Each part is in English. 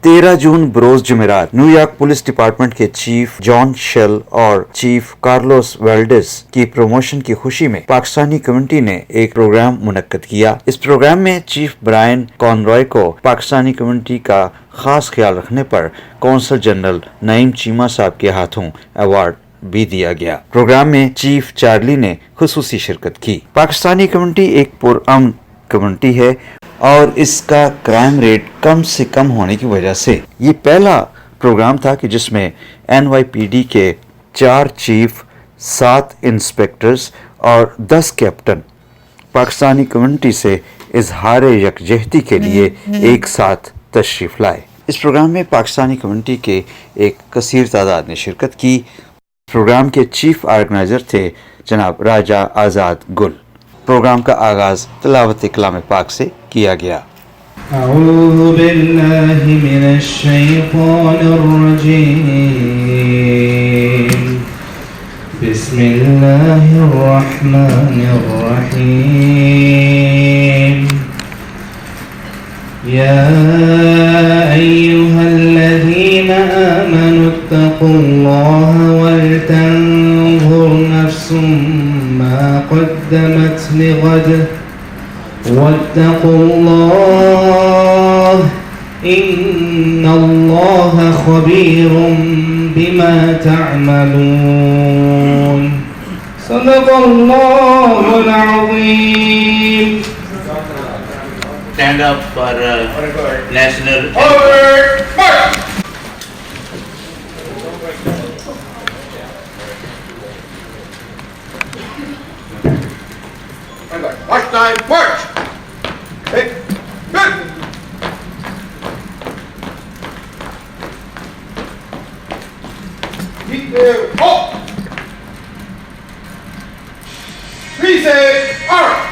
13 जून बरोज जुमेरात New York police department के chief John shell और chief Carlos वेल्डेस की प्रमोशन की खुशी में पाकिस्तानी कम्युनिटी ने एक प्रोग्राम मुनक्कद किया। इस प्रोग्राम में चीफ ब्रायन कॉनरॉय को पाकिस्तानी कम्युनिटी का खास ख्याल रखने पर कौंसल जनरल नईम चीमा साहब के हाथों अवार्ड भी दिया गया। प्रोग्राम में चीफ चार्ली ने खुसूसी शिरकत की। पाकिस्तानी कम्युनिटी एक पुरअमन कम्युनिटी है और इसका क्राइम रेट कम से कम होने की वजह से ये पहला प्रोग्राम था कि जिसमें NYPD के 4 चीफ, 7 इंस्पेक्टर्स और 10 कैप्टन पाकिस्तानी कम्युनिटी से इजहार यकजहती के लिए एक साथ तशरीफ लाए। इस प्रोग्राम में पाकिस्तानी कम्युनिटी के एक कसीर तादाद ने शिरकत की। प्रोग्राम के चीफ ऑर्गेनाइजर थे जनाब राजा आज़ाद गुल। प्रोग्राम का आगाज तिलावत कलाम पाक से किया गया। अऊज़ु बिल्लाहि मिनश शैतानिर रजीम। बिस्मिल्लाहिर रहमानिर रहीम। या अय्युहल्लज़ीना आमनु इत्तक़ुल्लाह वलतंज़ुर नफ्सुम मा क़द्दमत लिग़द वत्तक़ुल्लाह इन्नल्लाह ख़बीरुम बिमा तअमलून। सदक़ल्लाहुल अज़ीम। Stand up for national March! March time, march! Hey, good! Keep there, halt! Three say, all right!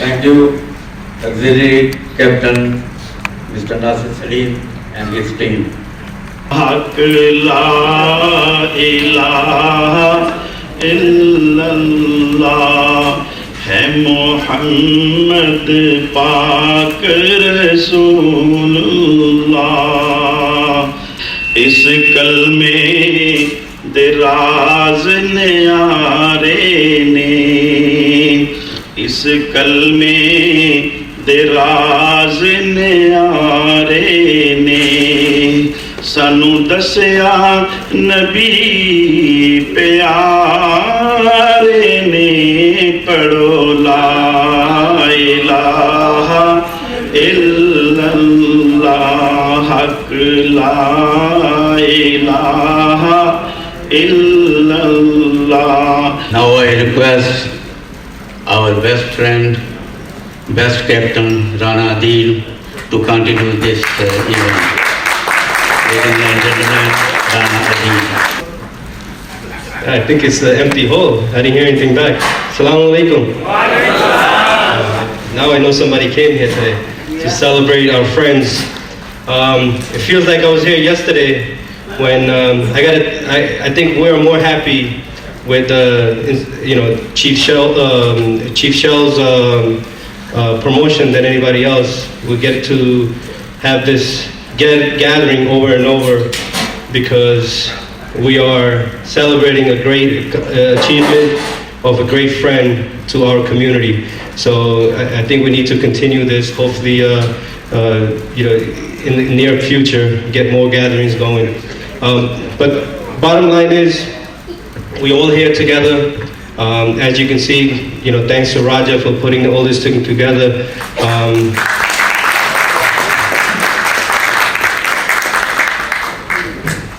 Thank you, Auxiliary Captain Mr. Nasir Salim and his team. हक ला इलाहा इल्लल्लाह है मोहम्मद पाक रसूलुल्लाह। इस कलमे दराज न्यारे ने, इस कलमे दराज न्यारे ने सानू दसिया नबी प्यारे ने। पढ़ो ला इलाहा इल्लल्लाह हक ला इलाहा illallah. Now I request our best friend, best captain Rana Adil to continue this event. Ladies and gentlemen, Rana Adil. I think it's the empty hall. I didn't hear anything back. Assalamu alaikum. Now I know somebody came here today to celebrate our friends. It feels like I was here yesterday when I think we're more happy with Chief Chell's promotion than anybody else. We get to have this gathering over and over because we are celebrating a great achievement of a great friend to our community. So I think we need to continue this. Hopefully, in the near future, get more gatherings going. But bottom line is, we all here together. As you can see, thanks to Raja for putting all this thing together.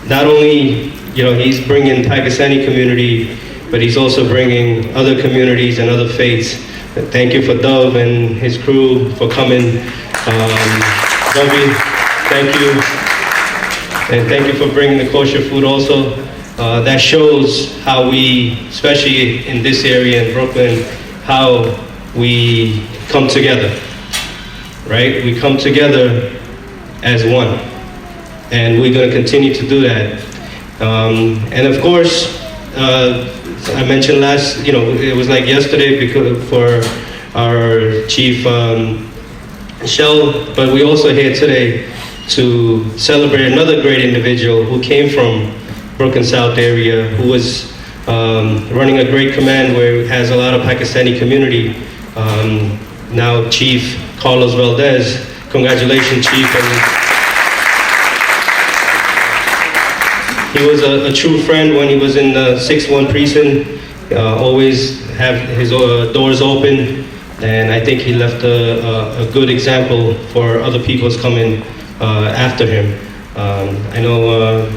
Not only he's bringing Pakistani community, but he's also bringing other communities and other faiths. Thank you for Dove and his crew for coming. Dovey, thank you. And thank you for bringing the kosher food also. That shows how we, especially in this area in Brooklyn, how we come together, right? We come together as one. And we're going to continue to do that. And of course, I mentioned it was like yesterday because for our chief Chell, but we also here today to celebrate another great individual who came from Brooklyn South area, who was running a great command where it has a lot of Pakistani community. Now Chief Carlos Valdez, congratulations, Chief. And he was a true friend when he was in the 6-1 precinct, always have his doors open, and I think he left a good example for other people's coming after him. I know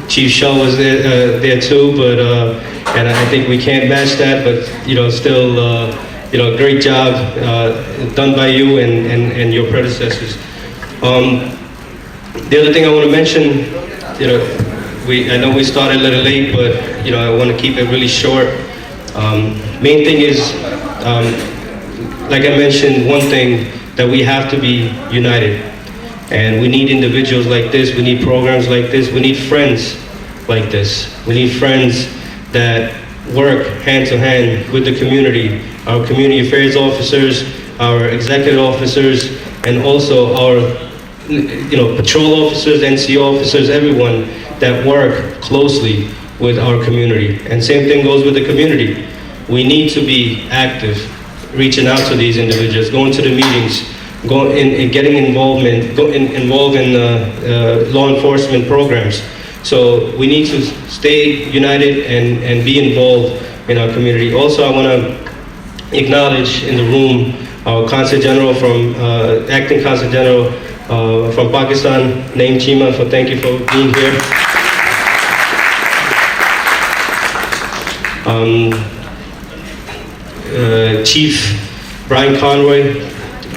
Chief Chell was there too, but and I think we can't match that, but still, great job done by you and your predecessors. The other thing I want to mention, I know we started a little late, but I want to keep it really short. Main thing is, like I mentioned, one thing that we have to be united, and we need individuals like this. We need programs like this. We need friends like this. We need friends that work hand to hand with the community. Our community affairs officers, our executive officers, and also our patrol officers, NC officers, everyone that work closely with our community. And same thing goes with the community. We need to be active, reaching out to these individuals, going to the meetings, getting involved in law enforcement programs. So we need to stay united and be involved in our community. Also, I want to acknowledge in the room our Consul General from, Acting Consul General from Pakistan, Naeem Chima, for thank you for being here. Chief Brian Conroy,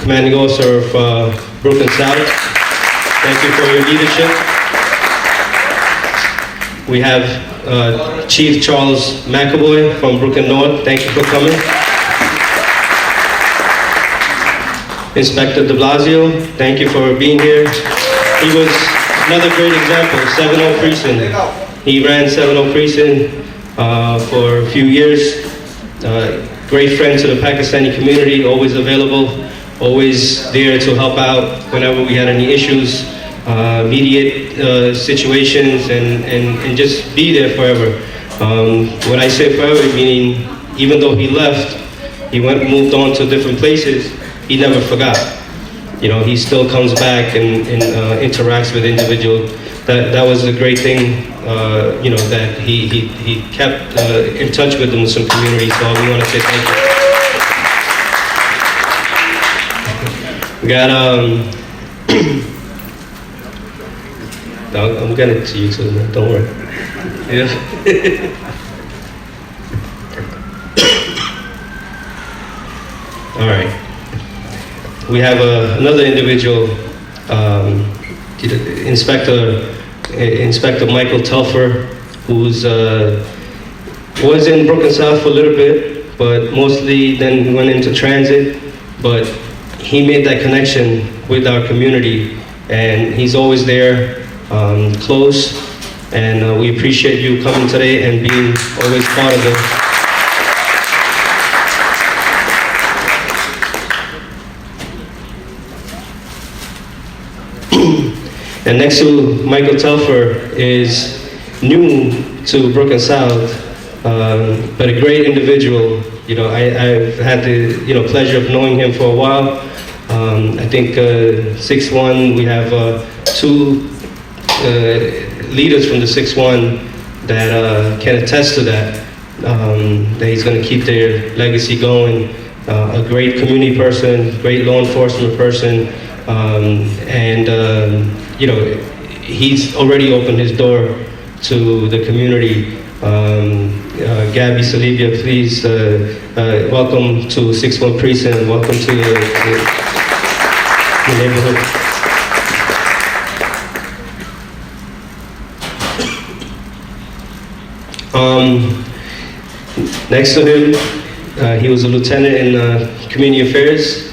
Commanding Officer of Brooklyn South, thank you for your leadership. We have Chief Charles McAvoy from Brooklyn North, thank you for coming. Inspector de Blasio, thank you for being here. He was another great example, 7-0 precinct. He ran 7-0 precinct for a few years. Great friend to the Pakistani community, always available, always there to help out whenever we had any issues, mediate situations, and just be there forever. When I say forever, meaning even though he left, he moved on to different places, he never forgot. He still comes back and interacts with individuals. That was a great thing, that he kept in touch with the Muslim community, so we want to say thank you. We got, I'm getting it to you too, man. Don't worry. Yeah. All right. we have another individual, Inspector Michael Telfer, who's was in Brooklyn South for a little bit, but mostly then went into transit. But he made that connection with our community, and he's always there, close. And we appreciate you coming today and being always part of it. And next to Michael Telfer is new to Brooklyn South, but a great individual. You know, I've had the pleasure of knowing him for a while. I think 6-1, we have two leaders from the 6-1 that can attest to that, that he's going to keep their legacy going. A great community person, great law enforcement person, and he's already opened his door to the community. Gabby Salibia, please welcome to 6-1 Precinct. Welcome to your neighborhood. Next to him, he was a lieutenant in community affairs,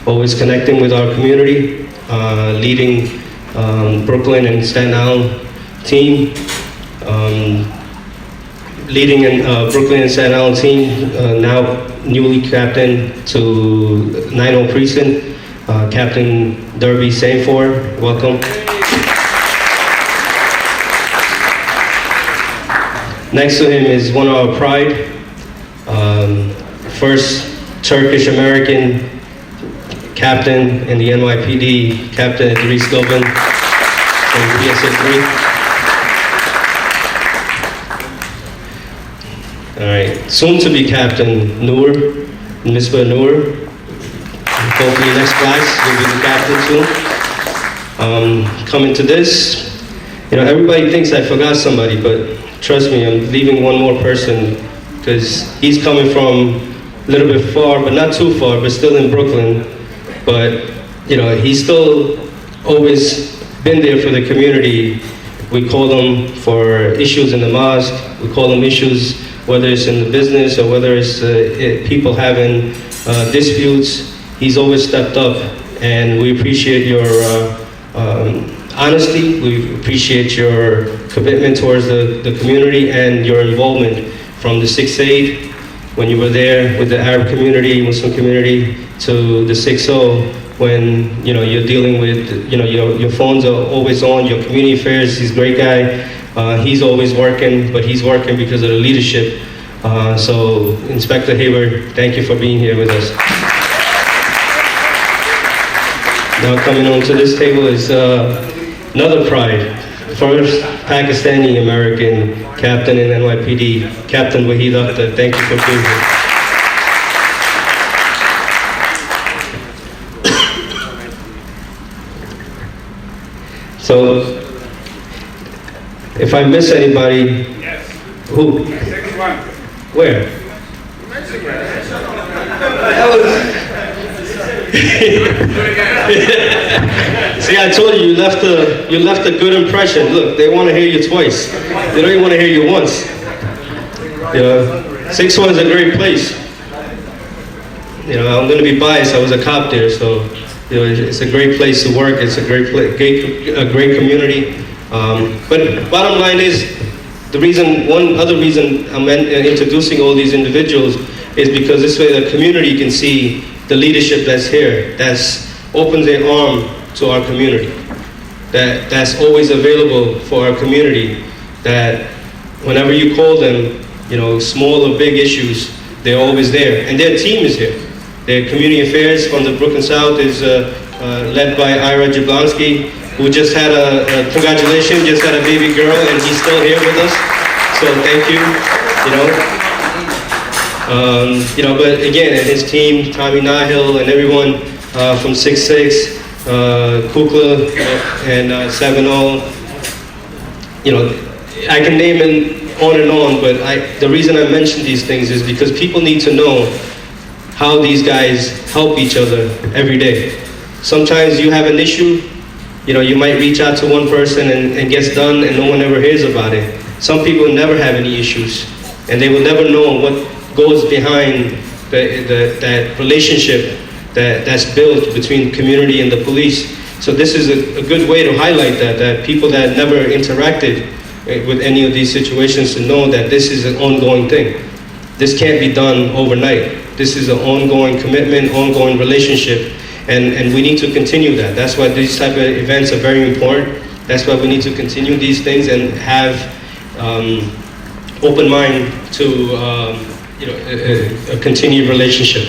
always connecting with our community, leading Brooklyn and Staten Island team, leading in Brooklyn and Staten Island team, now newly captain to 9-0 Precinct, Captain Derby Sanford, welcome. Next to him is one of our pride, first Turkish American captain in the NYPD, Captain Idris Gilbin from PSA 3. All right, soon to be Captain Noor, Misbah Noor. Hopefully next class you'll be the captain soon. Coming to this, everybody thinks I forgot somebody, but trust me, I'm leaving one more person because he's coming from a little bit far, but not too far, but still in Brooklyn. But, he's still always been there for the community. We call them for issues in the mosque. We call them issues, whether it's in the business or whether it's people having disputes. He's always stepped up, and we appreciate your honesty. We appreciate your commitment towards the community and your involvement from the 6-8 when you were there with the Arab community, Muslim community, to the 6-0 when you're dealing with your phones are always on, your community affairs. He's a great guy. He's always working, but he's working because of the leadership. So Inspector Hayward, thank you for being here with us. Now coming on to this table is another pride. First Pakistani American captain in NYPD, Captain Wahid Akhtar. Thank you for being here. So, if I miss anybody, Yes. who? 6-1. Where? See, I told you, you left a good impression. Look, they want to hear you twice. They don't even want to hear you once. 6-1 is a great place. I'm going to be biased. I was a cop there, so it's a great place to work. It's a great community. But bottom line is, one other reason I'm introducing all these individuals is because this way the community can see the leadership that's here, that's opens their arm to our community, that's always available for our community, that whenever you call them, small or big issues, they're always there. And their team is here. Their community affairs from the Brooklyn South is led by Ira Jablonski, who just had congratulations, just had a baby girl, and he's still here with us. So thank you, but again, and his team, Tommy Nahil and everyone from 6-6, Kukla and 7-0, I can name it on and on, but the reason I mention these things is because people need to know how these guys help each other every day. Sometimes you have an issue, you might reach out to one person and gets done and no one ever hears about it. Some people never have any issues and they will never know what goes behind that relationship that's built between community and the police. So this is a good way to highlight that people that never interacted with any of these situations to know that this is an ongoing thing. This can't be done overnight. This is an ongoing commitment, ongoing relationship, and we need to continue that. That's why these type of events are very important. That's why we need to continue these things and have open mind to a continued relationship.